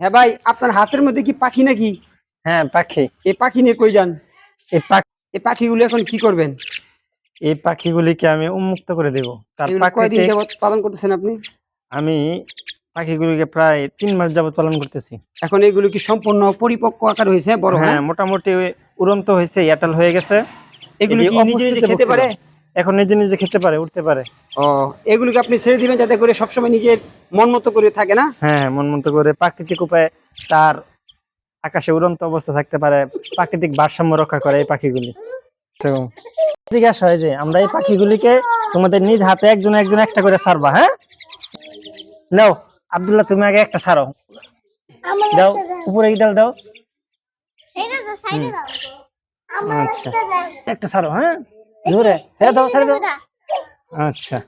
হ্যাঁ ভাই, আপনার হাতের মধ্যে কি পাখি নাকি? হ্যাঁ, পাখি। এই পাখি নিয়ে কই যান? এই পাখি এই পাখিগুলো এখন কি করবেন? এই পাখিগুলিকে আমি উন্মুক্ত করে দেব। তার এগুলো কয়দিন প্রাকৃতিক যাবত পালন করতেছেন আপনি? আমি পাখিগুলিকে প্রায় ৩ মাস যাবত পালন করতেছি। এখন এগুলো কি সম্পূর্ণ পরিপক্ক আকার হয়েছে, বড়? হ্যাঁ, হ্যাঁ, মোটামুটি উড়ন্ত হয়েছে, এটাল হয়ে গেছে। এগুলো এটি কি নিজে নিজে অপুষ্টিতে খেতে ভুগছিল। পারে? এখন নিজে নিজে খেতে পারে, উঠতে পারে। ও, এগুলোকে আপনি ছেড়ে দিবেন যাতে করে সবসময় নিজের মন মতো করে থাকে, না? হ্যাঁ, মন মতো করে প্রাকৃতিক উপায়ে তার আকাশে উড়ন্ত অবস্থা থাকতে পারে, প্রাকৃতিক ভারসাম্য রক্ষা করে এই পাখিগুলি। তো এদিকে আসো, এই যে আমরা এই পাখিগুলিকে তোমাদের নিজ হাতে একজন একজন একটা করে ছাড়বা। হ্যাঁ, নাও আব্দুল্লাহ, তুমি আগে একটা ছাড়ো। দাও, উপরে ডাল দাও। আচ্ছা, একটা ছাড়ো। হ্যাঁ, জোরে হ্যাঁ দাও, ছেড়ে দাও। আচ্ছা,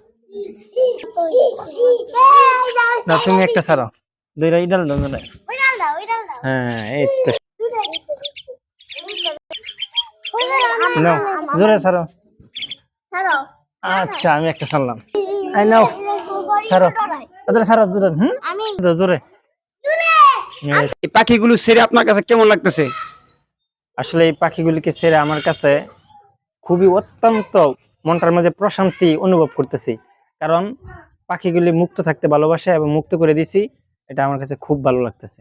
দাও তুমি একটা ছাড়ো। দুইটা ইডাল দাও, দুইটা। হ্যাঁ, এই তো। নাও, জোরে ছাড়ো। আচ্ছা, আমি একটা ছাড়লাম। এই নাও, ছাড়ো। ওদের ছাড়ো, জোরে। দাও, জোরে। এই পাখিগুলো ছেড়ে আপনার কাছে কেমন লাগতেছে? আসলে এই পাখিগুলিকে ছেড়ে আমার কাছে খুবই অত্যন্ত মনটার মধ্যে প্রশান্তি অনুভব করতেছি। কারণ পাখিগুলি মুক্ত থাকতে ভালোবাসে এবং মুক্ত করে দিছি, এটা আমার কাছে খুব ভালো লাগতেছে।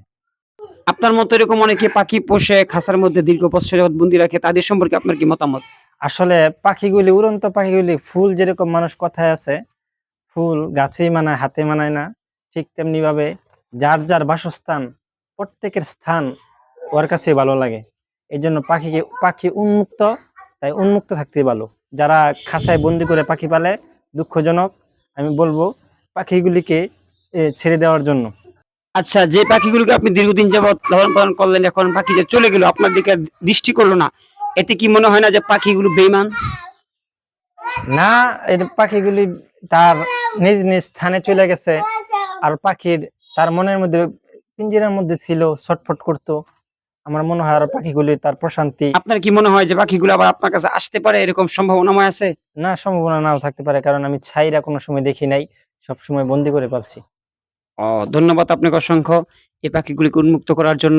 আপনার মতো এরকম অনেকে পাখি পোষে, খাঁচার মধ্যে দীর্ঘ বছর যাবত বন্দি রাখে, তাদের সম্পর্কে আপনার কি মতামত? আসলে পাখিগুলি, উড়ন্ত পাখিগুলি, ফুল যেরকম মানুষ কথায় আছে ফুল গাছেই মানায় হাতে মানায় না, ঠিক তেমনি ভাবে যার যার বাসস্থান, প্রত্যেকের স্থান ওর কাছে ভালো লাগে। এই জন্য পাখি উন্মুক্ত, তাই উন্মুক্ত থাকতে ভালো। যারা খাঁচায় বন্দি করে পাখি পালে, দুঃখজনক। আমি বলবো পাখিগুলিকে ছেড়ে দেওয়ার জন্য। আচ্ছা, যে পাখিগুলোকে আপনি দীর্ঘদিন যাবত লালন পালন করলেন, এখন পাখি যে চলে গেল, আপনার দিকে আর দৃষ্টি করলো না, এতে কি মনে হয় না যে পাখিগুলো বেইমান? না, এই পাখিগুলি তার নিজ নিজ স্থানে চলে গেছে। আর পাখির তার মনের মধ্যে, পিঞ্জিরার মধ্যে ছিল, ছটফট করতো। আমার মনে হয় আর পাখিগুলি তার প্রশান্তি। আপনার কি মনে হয় যে পাখিগুলো আবার আপনার কাছে আসতে পারে, এরকম সম্ভাবনাময় আছে? না, সম্ভাবনা নাও থাকতে পারে, কারণ আমি ছাইরা কোনো সময় দেখি নাই, সবসময় বন্দি করে পালছি। ধন্যবাদ আপনাকে অসংখ্য এই পাখিগুলিকে উন্মুক্ত করার জন্য।